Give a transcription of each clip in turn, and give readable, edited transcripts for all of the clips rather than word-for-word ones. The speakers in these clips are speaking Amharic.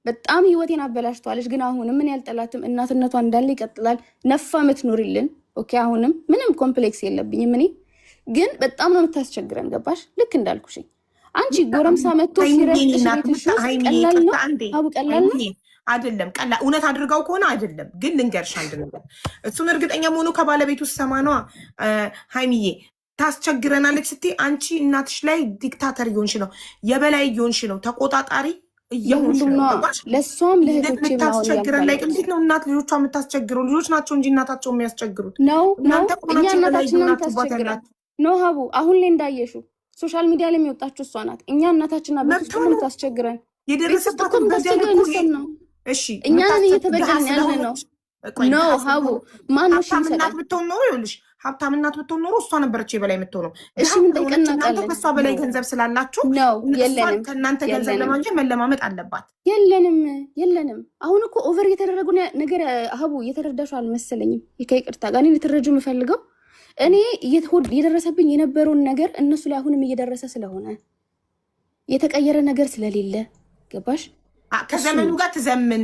በጣም ህይወቴን አበላሽቷለች። ግን አሁንም ምን ያልጠላትም እናትነቷ እንዳለ ይቀጥላል። ነፋ ምትኖርልን ኦኬ። አሁንም ምንም ኮምፕሌክስ የለብኝም እኔ። ግን በጣም ነው የምታስቸግረን ገባሽ? ልክ እንዳልኩሽ አንቺ ጎረምሳ መጥቶ ሲረጥሽ ቀላል ነው አቡ ቀላል ነው አይደለም። ቀላል እውነት አድርጋው ከሆነ አይደለም። ግን ልንገርሽ አንድ ነገር እሱን እርግጠኛ መሆኑ ከባለቤቱ ሰማኗ ሃይሚዬ ታስቸግረናለች ስትይ አንቺ እናትሽ ላይ ዲክታተር እየሆንሽ ነው፣ የበላይ እየሆንሽ ነው፣ ተቆጣጣሪ እየሆንሽ ነው። ለሷም ለህቶቼ ታስቸግረን ላይ እንዴት ነው እናት ልጆቿ የምታስቸግረው? ልጆች ናቸው እንጂ እናታቸው የሚያስቸግሩት ነው። እኛ እናታችንን ታስቸግራለን ነው ሀቡ። አሁን ላይ እንዳየሹ ሶሻል ሚዲያ ላይ የሚወጣችው እሷ ናት። እኛ እናታችንና ቤት ውስጥ ታስቸግረን የደረሰባት ነው። እሺ እኛን እየተበደልን ያለ ነው ነው ሀቡ። ማነው እናት ብትሆን ኖሮ ይኸውልሽ ሀብታም እናት ብትሆን ኖሮ እሷ ነበረች የበላይ የምትሆነው። እሺ ምን ጠይቀናቃለን? ከእሷ በላይ ገንዘብ ስላላችሁ ነው የለንም። ከእናንተ ገንዘብ ለማግኘት መለማመጥ አለባት። የለንም። አሁን እኮ ኦቨር እየተደረጉ ነገር ሀቡ እየተረዳሹ አልመሰለኝም። ከይቅርታ ጋር እኔ ልትረጁ የምፈልገው እኔ እየደረሰብኝ የነበረውን ነገር እነሱ ላይ አሁንም እየደረሰ ስለሆነ የተቀየረ ነገር ስለሌለ ገባሽ? ከዘመኑ ጋር ትዘምን።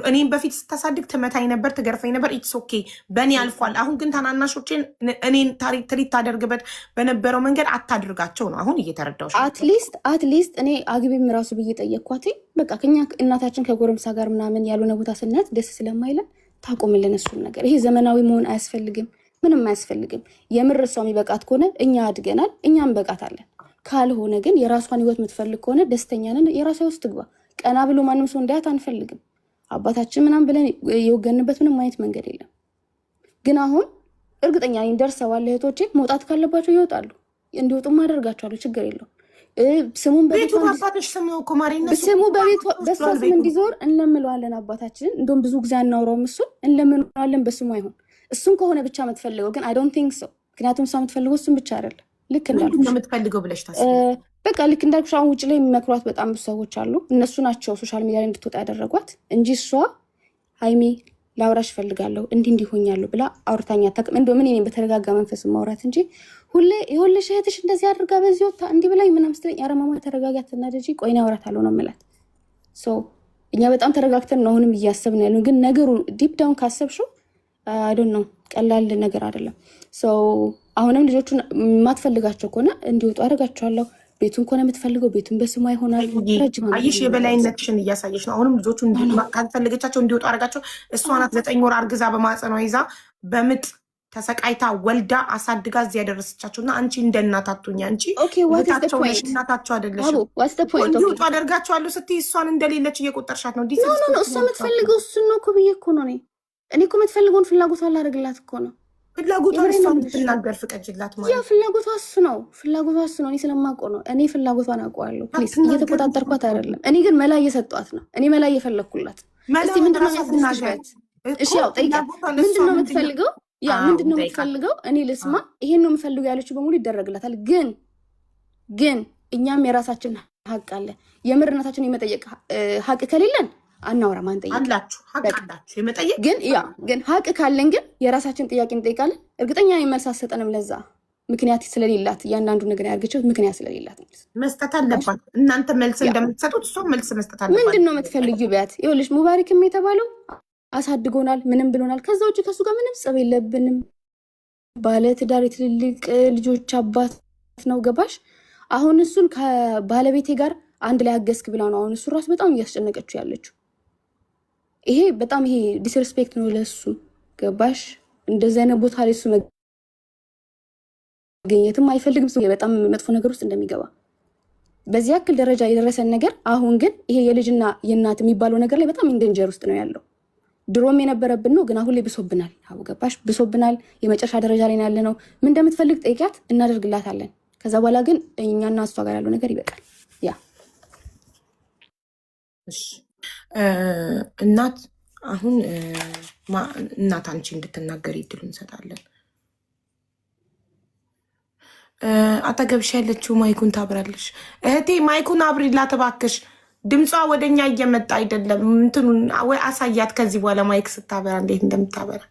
እኔም በፊት ስታሳድግ ትመታኝ ነበር፣ ትገርፈኝ ነበር። ኢትስ ኦኬ በእኔ አልፏል። አሁን ግን ታናናሾችን እኔን ትሪት ታደርግበት በነበረው መንገድ አታድርጋቸው ነው አሁን እየተረዳሁሽ። አትሊስት እኔ አግቢም ራሱ ብዬ ጠየቅኳት። በቃ ከኛ እናታችን ከጎረምሳ ጋር ምናምን ያልሆነ ቦታ ስናት ደስ ስለማይለን ታቆምልን እሱን ነገር። ይሄ ዘመናዊ መሆን አያስፈልግም፣ ምንም አያስፈልግም። የምር እሷ የሚበቃት ከሆነ እኛ አድገናል፣ እኛም በቃታለን። ካልሆነ ግን የራሷን ህይወት የምትፈልግ ከሆነ ደስተኛ ነን፣ የራሷ ውስጥ ግባ። ቀና ብሎ ማንም ሰው እንዳያት አንፈልግም። አባታችን ምናምን ብለን የወገንበት ምንም አይነት መንገድ የለም። ግን አሁን እርግጠኛ ነኝ ደርሰዋል። እህቶቼ መውጣት ካለባቸው ይወጣሉ፣ እንዲወጡም አደርጋቸዋለሁ። ችግር የለውም። ስሙን በቤቱ ስሙ በሷ ስም እንዲዞር እንለምለዋለን። አባታችንን እንደውም ብዙ ጊዜ አናውረውም፣ እሱን እንለምለዋለን በስሙ አይሆን። እሱን ከሆነ ብቻ የምትፈልገው ግን አይ ዶንት ቲንክ ሶ። ምክንያቱም እሷ የምትፈልገው እሱን ብቻ አይደለም። ልክ እንዳልኩሽ የምትፈልገው ብለሽ በቃ ልክ እንዳልኩሽ አሁን ውጭ ላይ የሚመክሯት በጣም ብዙ ሰዎች አሉ። እነሱ ናቸው ሶሻል ሚዲያ ላይ እንድትወጣ ያደረጓት እንጂ እሷ ሃይሚ ላውራሽ እፈልጋለሁ እንዲሆኛለሁ ብላ አውርታኛ አታውቅም። እንደው ምን እኔም በተረጋጋ መንፈስ ማውራት እንጂ ሁሌ ይኸውልሽ እህትሽ እንደዚህ አድርጋ በዚህ ወጣ እንዲህ ብላኝ ምናምን ስትለኝ ኧረ ማማ ተረጋጋት እና ደጂ ቆይና አውራታለሁ ነው የምላት። እኛ በጣም ተረጋግተን ነው አሁንም እያሰብን ያለው። ግን ነገሩ ዲፕ ዳውን ካሰብሽው አይ ዶንት ኖ ቀላል ነገር አይደለም። አሁንም ልጆቹን የማትፈልጋቸው ከሆነ እንዲወጡ አደርጋቸዋለሁ። ቤቱን ከሆነ የምትፈልገው ቤቱን በስሟ ይሆናል። አየሽ የበላይነትሽን እያሳየሽ ነው። አሁንም ልጆቹ ካልፈለገቻቸው እንዲወጡ አደረጋቸው። እሷ ናት 9 ወር አርግዛ በማህፀኗ ይዛ በምጥ ተሰቃይታ ወልዳ አሳድጋ እዚህ ያደረሰቻቸው እና አንቺ እንደ እናት አትሆኛ። አንቺ እናታቸው አይደለሽም። እንዲወጡ አደርጋቸዋለሁ ስትይ እሷን እንደሌለች እየቆጠርሻት ነው። እሷ የምትፈልገው እሱን ነው እኮ ብዬ እኮ ነው እኔ እኮ የምትፈልገውን ፍላጎቷ ላደርግላት እኮ ነው። ፍላጎቷን እሷ የምትናገር ፍቀጅላት ማለት ያ ፍላጎቷ እሱ ነው። እኔ ስለማውቀው ነው። እኔ ፍላጎቷን አውቀዋለሁ። ፕሊዝ እየተቆጣጠርኳት አይደለም። እኔ ግን መላ እየሰጧት ነው። እኔ መላ እየፈለግኩላት። እስቲ ምንድነው ያስደስሽበት? እሺ ያው ጠይቃት። ምንድነው የምትፈልገው? ምንድነው የምትፈልገው? እኔ ልስማ። ይሄን ነው የምፈልገው ያለችው በሙሉ ይደረግላታል። ግን እኛም የራሳችን ሀቅ አለ። የምርነታችን የመጠየቅ ሀቅ ከሌለን አናወራም። አላችሁ ሀቅ አላችሁ የመጠየቅ ግን ሀቅ ካለን ግን የራሳችን ጥያቄ እንጠይቃለን። እርግጠኛ መልስ አትሰጠንም። ለዛ ምክንያት ስለሌላት እያንዳንዱ ነገር ያርገችው ምክንያት ስለሌላት መስጠት አለባት። እናንተ መልስ እንደምትሰጡት እሷ መልስ መስጠት አለባት። ምንድነው የምትፈልጊው ቢያት? ይኸውልሽ ሙባሪክም የተባለው አሳድጎናል፣ ምንም ብሎናል። ከዛ ውጭ ከሱ ጋር ምንም ጸብ የለብንም። ባለ ትዳር የትልልቅ ልጆች አባት ነው። ገባሽ? አሁን እሱን ከባለቤቴ ጋር አንድ ላይ አገዝክ ብላ ነው አሁን እሱ ራሱ በጣም እያስጨነቀችው ያለችው። ይሄ በጣም ይሄ ዲስሪስፔክት ነው ለሱ። ገባሽ? እንደዚህ አይነት ቦታ ላይ እሱ መገኘትም አይፈልግም። በጣም መጥፎ ነገር ውስጥ እንደሚገባ በዚህ ያክል ደረጃ የደረሰን ነገር አሁን ግን ይሄ የልጅና የእናት የሚባለው ነገር ላይ በጣም ኢንደንጀር ውስጥ ነው ያለው። ድሮም የነበረብን ነው ግን አሁን ላይ ብሶብናል። ገባሽ? ብሶብናል። የመጨረሻ ደረጃ ላይ ያለ ነው። ምን እንደምትፈልግ ጠይቂያት፣ እናደርግላታለን። ከዛ በኋላ ግን እኛና እሷ ጋር ያለው ነገር ይበቃል። እናት አሁን እናት አንቺ እንድትናገር ይድሉ እንሰጣለን። አጠገብሽ ያለችው ማይኩን ታብራለሽ። እህቴ ማይኩን አብሪላት እባክሽ። ድምጿ ወደኛ እየመጣ አይደለም። እንትኑን ወይ አሳያት ከዚህ በኋላ ማይክ ስታበራ እንዴት እንደምታበራ።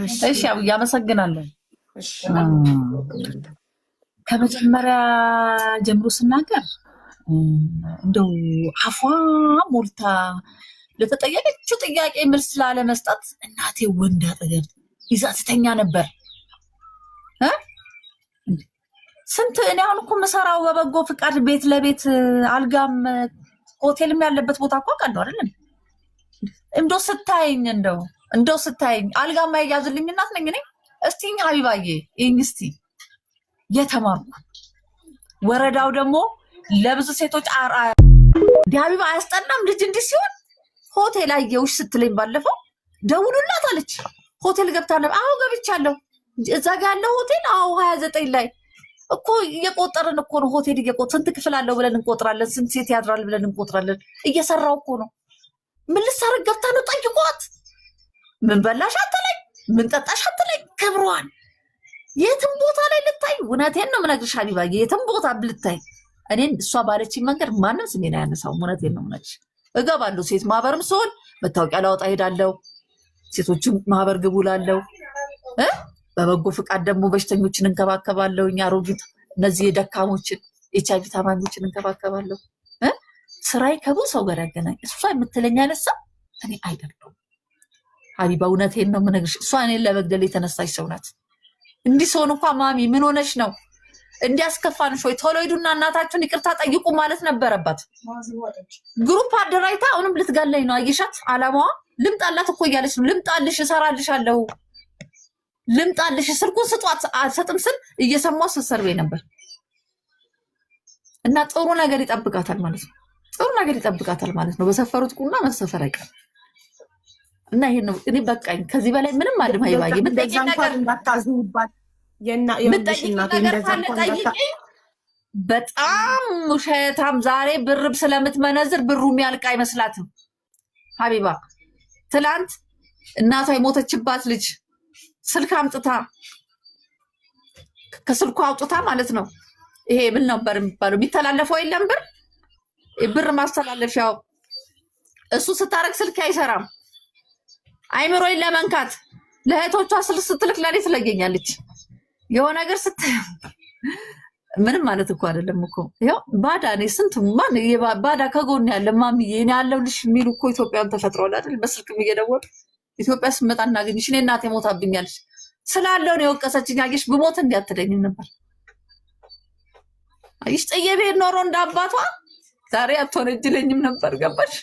እሺ ያመሰግናለሁ። ከመጀመሪያ ጀምሮ ስናገር እንደው አፏ ሞልታ ለተጠየቀችው ጥያቄ መልስ ላለመስጠት እናቴ ወንድ አጠገብ ይዛ ትተኛ ነበር። ስንት እኔ አሁን እኮ የምሰራው በበጎ ፍቃድ ቤት ለቤት አልጋም ሆቴልም ያለበት ቦታ እኮ አውቃለሁ አይደለም። እንደው ስታይኝ አልጋም ማይያዝልኝ እናት ነኝ እኔ። እስቲ ሀቢባዬ ይህኝ እስቲ የተማርኩ ወረዳው ደግሞ ለብዙ ሴቶች አርአያ ሀቢባ አያስጠላም ልጅ እንዲህ ሲሆን ሆቴል አየሁሽ ስትለኝ ባለፈው ደውሉላት አለች። ሆቴል ገብታ ነበር። አዎ ገብቻለሁ። እዛ ጋር ያለው ሆቴል 29 ላይ እኮ እየቆጠርን እኮ ነው። ሆቴል ስንት ክፍል አለው ብለን እንቆጥራለን። ስንት ሴት ያድራል ብለን እንቆጥራለን። እየሰራው እኮ ነው። ምን ልትሰራ ገብታ ነው? ጠይቋት። ምን በላሽ አትለኝ፣ ምን ጠጣሽ አትለኝ። ክብሯን የትም ቦታ ላይ ልታይ። እውነቴን ነው የምነግርሽ ሀቢባዬ፣ የትም ቦታ ብልታይ እኔን እሷ ባለችኝ መንገድ ማንም ስሜን አያነሳውም። እውነቴን ነው የምነግርሽ። እገባለሁ ሴት ማህበርም ስሆን መታወቂያ ላወጣ ሄዳለሁ። ሴቶችም ማህበር ግቡ እላለሁ። በበጎ ፍቃድ ደግሞ በሽተኞችን እንከባከባለሁ። አሮጊት እነዚህ የደካሞችን ኤችአይቪ ታማሚዎችን እንከባከባለሁ። ስራዬ ከብዙ ሰው ጋር ያገናኝ። እሷ የምትለኝ ያነሳ እኔ አይደለሁም ሀቢባ፣ እውነቴን ነው የምነግርሽ። እሷ እኔን ለመግደል የተነሳች ሰው ናት። እንዲህ ሰውን እንኳ ማሚ ምን ሆነሽ ነው እንዲያስከፋንሽ ወይ ቶሎ ሂዱና እናታችሁን ይቅርታ ጠይቁ ማለት ነበረባት። ግሩፕ አደራጅታ አሁንም ልትገለኝ ነው። አየሻት? አላማዋ ልምጣላት እኮ እያለች ነው። ልምጣልሽ፣ እሰራልሻለሁ፣ ልምጣልሽ፣ ስልኩን ስጧት። አልሰጥም ስል እየሰማሁ ስትሰርበኝ ነበር። እና ጥሩ ነገር ይጠብቃታል ማለት ነው። ጥሩ ነገር ይጠብቃታል ማለት ነው። በሰፈሩት ቁና መሰፈር አይቀር እና ይሄን ነው እኔ በቃኝ። ከዚህ በላይ ምንም አልም ሀይባዬ ምትጠይቂ ነገር እንዳታዝኑባት በጣም ውሸታም። ዛሬ ብርብ ስለምትመነዝር ብሩ የሚያልቅ አይመስላትም ሀቢባ። ትላንት እናቷ የሞተችባት ልጅ ስልክ አምጥታ ከስልኩ አውጥታ ማለት ነው። ይሄ ምን ነበር የሚባለው የሚተላለፈው የለም ብር ማስተላለፊያው፣ እሱ ስታረግ ስልክ አይሰራም። አይምሮዬን ለመንካት ለእህቶቿ ስልክ ስትልክ ለኔ ትለገኛለች። የሆነ ነገር ምንም ማለት እኮ አይደለም እኮ ያው ባዳ እኔ ስንት ማን ባዳ ከጎን ያለ ማሚዬ እኔ ያለሁልሽ የሚሉ እኮ ኢትዮጵያን ተፈጥሯል አይደል? በስልክም እየደወሉ ኢትዮጵያ ስመጣ እናገኝሽ፣ እኔ እናቴ ሞታብኛለች ስላለው ነው የወቀሰችኝ። አየሽ ብሞት እንዲያትለኝም ነበር። አየሽ ጥዬ ብሄድ ኖሮ እንዳባቷ ዛሬ አትወነጅለኝም ነበር። ገባሽ?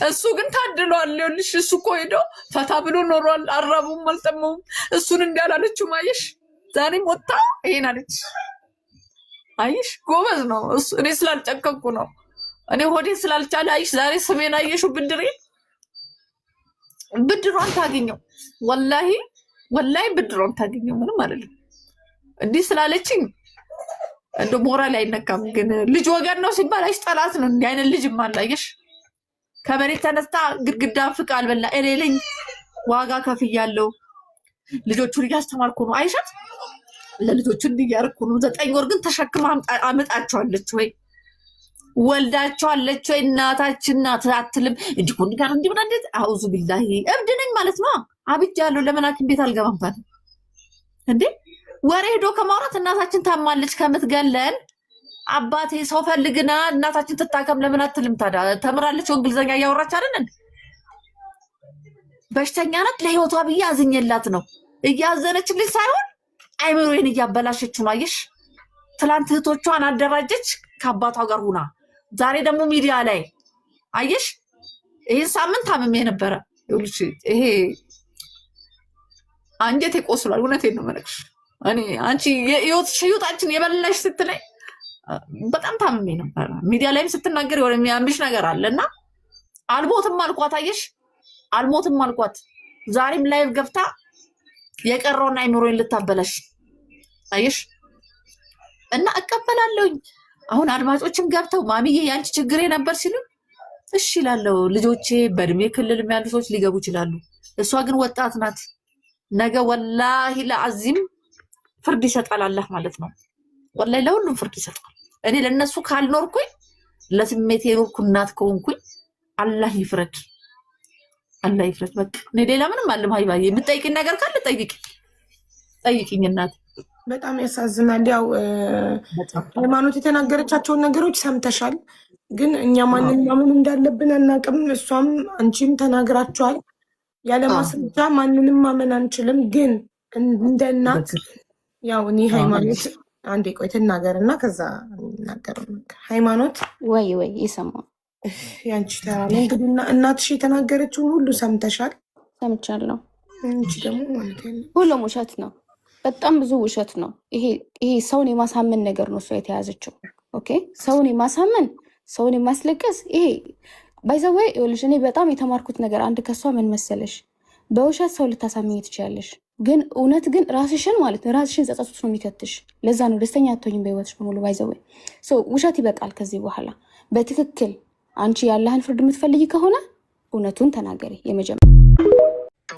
እሱ ግን ታድሏል። ይኸውልሽ እሱ እኮ ሄዶ ፈታ ብሎ ኖሯል። አራቡም አልጠመውም። እሱን እንዳላለችው አየሽ ዛሬም ወጣ ይሄን አለች። አይሽ ጎበዝ ነው እሱ። እኔ ስላልጨከንኩ ነው። እኔ ሆዴ ስላልቻለ አይሽ ዛሬ ስሜን አየሽው። ብድሯን ታገኘው። ወላሂ ብድሯን ታገኘው። ምንም አይደለም። እንዲህ ስላለችኝ እንደ ሞራል አይነካም። ግን ልጅ ወገን ነው ሲባል አይሽ ጠላት ነው። እንዲህ አይነት ልጅ ማላየሽ ከመሬት ተነስታ ግድግዳ ፍቃ አልበላ እኔ ዋጋ ከፍያለሁ። ልጆቹን እያስተማርኩ ነው። አይሻት ለልጆቹ እንዲያርኩ ነው። 9 ወር ግን ተሸክማ አመጣቸዋለች ወይ ወልዳቸዋለች ወይ? እናታችን ናት አትልም። እንዲህ ኮን ጋር እንዲህ ብላ እንዴት አውዙ ቢላሂ እብድ ነኝ ማለት ነው። አብጃለሁ። ለምን ሐኪም ቤት አልገባም ታዲያ እንዴ? ወሬ ሄዶ ከማውራት እናታችን ታማለች ከምትገለን አባቴ ሰው ፈልግና እናታችን ትታከም ለምን አትልም ታዲያ? ተምራለች እንግሊዘኛ እያወራች አይደል እንዴ? በሽተኛ ናት። ለህይወቷ ብዬ አዝኜላት ነው። እያዘነችልኝ ሳይሆን አይምሮዬን እያበላሸችው ነው። አየሽ ትላንት እህቶቿን አደራጀች ከአባቷ ጋር ሁና፣ ዛሬ ደግሞ ሚዲያ ላይ አየሽ። ይህን ሳምንት ታምሜ ነበረ። ይኸውልሽ ይሄ አንጀቴ ቆስሏል። እውነቴን ነው የምነግርሽ። እኔ አንቺ ህይወታችን የበላሽ ስትለኝ በጣም ታምሜ ነበረ። ሚዲያ ላይም ስትናገር የሆነ የሚያምሽ ነገር አለ እና አልሞትም አልኳት። አየሽ አልሞትም አልኳት። ዛሬም ላይቭ ገብታ የቀረውን አይምሮዬን ልታበላሽ አየሽ። እና እቀበላለሁኝ። አሁን አድማጮችም ገብተው ማሚዬ ያንቺ ችግሬ ነበር ሲሉ እሺ እላለሁ። ልጆቼ በእድሜ ክልል ያሉ ሰዎች ሊገቡ ይችላሉ። እሷ ግን ወጣት ናት። ነገ ወላሂ ለአዚም ፍርድ ይሰጣል አላህ ማለት ነው። ወላሂ ለሁሉም ፍርድ ይሰጣል። እኔ ለነሱ ካልኖርኩኝ ለስሜቴ የኖርኩ እናት ከሆንኩኝ አላህ ይፍረድ። አላህ ይፍረድ። በቃ እኔ ሌላ ምንም አለም። ሀይባዬ የምትጠይቂኝ ነገር ካለ ጠይቂኝ እናት። በጣም ያሳዝናል። ያው ሃይማኖት የተናገረቻቸውን ነገሮች ሰምተሻል፣ ግን እኛ ማንን ማመን እንዳለብን አናውቅም። እሷም አንቺም ተናግራችኋል። ያለ ማስረጃ ማንንም ማመን አንችልም። ግን እንደ እናት ያው እኔ ሃይማኖት አንዴ ቆይ ትናገር እና ከዛ እናገር። ሃይማኖት ወይ ይሰማ ያንቺ ተራ ነው እንግዲህ። እናትሽ የተናገረችውን ሁሉ ሰምተሻል? ሰምቻለሁ። አንቺ ደግሞ ማለት ሁሉም ውሸት ነው። በጣም ብዙ ውሸት ነው። ይሄ ሰውን የማሳመን ነገር ነው እሷ የተያዘችው። ኦኬ ሰውን የማሳመን ሰውን የማስለቀስ ይሄ ባይዘወይ ይኸውልሽ፣ እኔ በጣም የተማርኩት ነገር አንድ ከሷ ምን መሰለሽ፣ በውሸት ሰው ልታሳምኝ ትችያለሽ፣ ግን እውነት ግን ራስሽን ማለት ነው ራስሽን ጸጸቱት ነው የሚከትሽ። ለዛ ነው ደስተኛ አትሆኝም በህይወትሽ በሙሉ። ባይዘወይ ውሸት ይበቃል። ከዚህ በኋላ በትክክል አንቺ ያለህን ፍርድ የምትፈልጊ ከሆነ እውነቱን ተናገሪ። የመጀመሪያ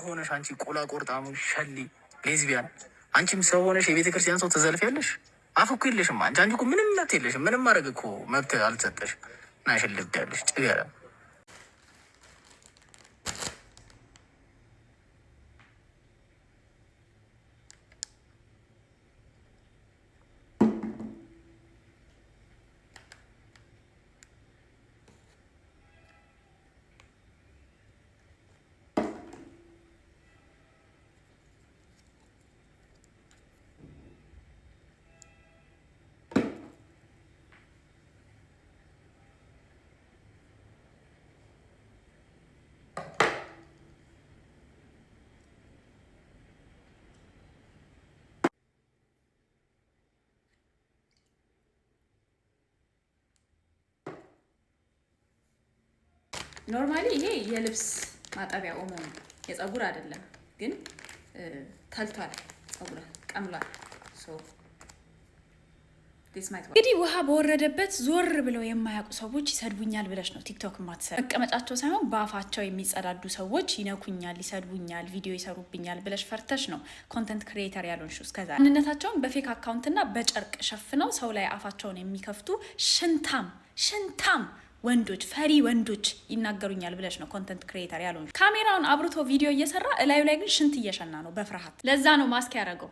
ሆነሽ አንቺ ቆላ ቆርጣሙ ሸሊ ሌዝቢያን፣ አንቺም ሰው ሆነሽ የቤተክርስቲያን ሰው ትዘልፊያለሽ። አፍ እኮ የለሽም አንቺ እኮ ምንም መብት የለሽም። ምንም ማድረግ እኮ መብት አልተሰጠሽም። ናሽልብ ያለሽ ጭገራ ኖርማሊ ይሄ የልብስ ማጠቢያ ኦሞ ነው፣ የፀጉር አይደለም። ግን ተልቷል፣ ፀጉር ቀምሏል። እንግዲህ ውሃ በወረደበት ዞር ብለው የማያውቁ ሰዎች ይሰድቡኛል ብለሽ ነው ቲክቶክ ማትሰር። መቀመጫቸው ሳይሆን በአፋቸው የሚጸዳዱ ሰዎች ይነኩኛል፣ ይሰድቡኛል፣ ቪዲዮ ይሰሩብኛል ብለሽ ፈርተሽ ነው ኮንተንት ክሪኤተር ያልሆንሽው። እስከዛ ማንነታቸውን በፌክ አካውንትና በጨርቅ ሸፍነው ሰው ላይ አፋቸውን የሚከፍቱ ሽንታም ወንዶች፣ ፈሪ ወንዶች ይናገሩኛል ብለሽ ነው ኮንተንት ክሪኤተር ያልሆንሽው። ካሜራውን አብርቶ ቪዲዮ እየሰራ እላዩ ላይ ግን ሽንት እየሸና ነው በፍርሃት። ለዛ ነው ማስክ ያደረገው።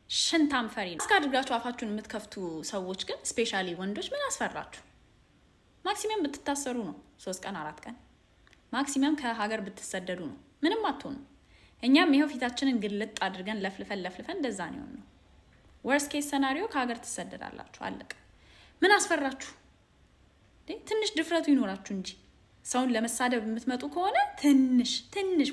ሽንታም ፈሪ ነው። እስከ አድርጋችሁ አፋችሁን የምትከፍቱ ሰዎች ግን ስፔሻሊ ወንዶች ምን አስፈራችሁ? ማክሲመም ብትታሰሩ ነው 3 ቀን 4 ቀን፣ ማክሲመም ከሀገር ብትሰደዱ ነው። ምንም አትሆኑ። እኛም ይኸው ፊታችንን ግልጥ አድርገን ለፍልፈን እንደዛ ነው ነው። ወርስት ኬስ ሰናሪዮ ከሀገር ትሰደዳላችሁ። አለቀ። ምን አስፈራችሁ? ትንሽ ድፍረቱ ይኖራችሁ እንጂ ሰውን ለመሳደብ የምትመጡ ከሆነ ትንሽ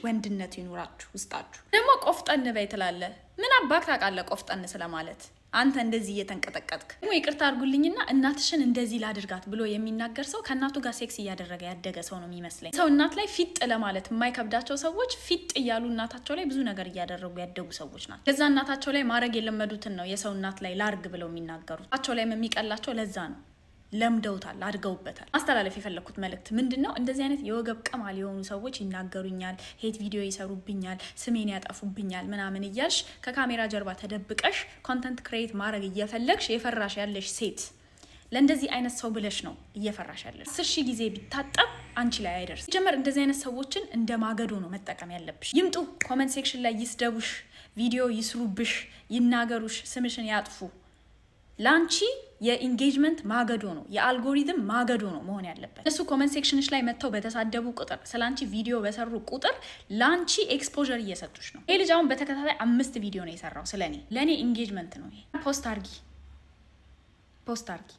ወንድነቱ ይኖራችሁ ውስጣችሁ። ደግሞ ቆፍጠን በይ ትላለህ። ምን አባክ ታውቃለህ ቆፍጠን ስለማለት? አንተ እንደዚህ እየተንቀጠቀጥክ ደግሞ ይቅርታ አድርጉልኝና እናትሽን እንደዚህ ላድርጋት ብሎ የሚናገር ሰው ከእናቱ ጋር ሴክስ እያደረገ ያደገ ሰው ነው የሚመስለኝ። ሰው እናት ላይ ፊጥ ለማለት የማይከብዳቸው ሰዎች ፊጥ እያሉ እናታቸው ላይ ብዙ ነገር እያደረጉ ያደጉ ሰዎች ናቸው። ለዛ እናታቸው ላይ ማድረግ የለመዱትን ነው የሰው እናት ላይ ላርግ ብለው የሚናገሩት። ናቸው ላይ የሚቀላቸው ለዛ ነው። ለምደውታል፣ አድገውበታል። ማስተላለፍ የፈለኩት መልእክት ምንድነው? እንደዚህ አይነት የወገብ ቀማል የሆኑ ሰዎች ይናገሩኛል፣ ሄት ቪዲዮ ይሰሩብኛል፣ ስሜን ያጠፉብኛል ምናምን እያልሽ ከካሜራ ጀርባ ተደብቀሽ ኮንተንት ክሬት ማድረግ እየፈለግሽ የፈራሽ ያለሽ ሴት፣ ለእንደዚህ አይነት ሰው ብለሽ ነው እየፈራሽ ያለሽ። 10,000 ጊዜ ቢታጠብ አንቺ ላይ አይደርስ። ጀመር እንደዚህ አይነት ሰዎችን እንደ ማገዶ ነው መጠቀም ያለብሽ። ይምጡ፣ ኮመንት ሴክሽን ላይ ይስደቡሽ፣ ቪዲዮ ይስሩብሽ፣ ይናገሩሽ፣ ስምሽን ያጥፉ። ላንቺ የኢንጌጅመንት ማገዶ ነው፣ የአልጎሪዝም ማገዶ ነው መሆን ያለበት። እሱ ኮመንት ሴክሽንሽ ላይ መጥተው በተሳደቡ ቁጥር፣ ስላንቺ ቪዲዮ በሰሩ ቁጥር ላንቺ ኤክስፖዠር እየሰጡሽ ነው። ይሄ ልጅ አሁን በተከታታይ 5 ቪዲዮ ነው የሰራው ስለኔ። ለኔ ኢንጌጅመንት ነው ይሄ። ፖስት አርጊ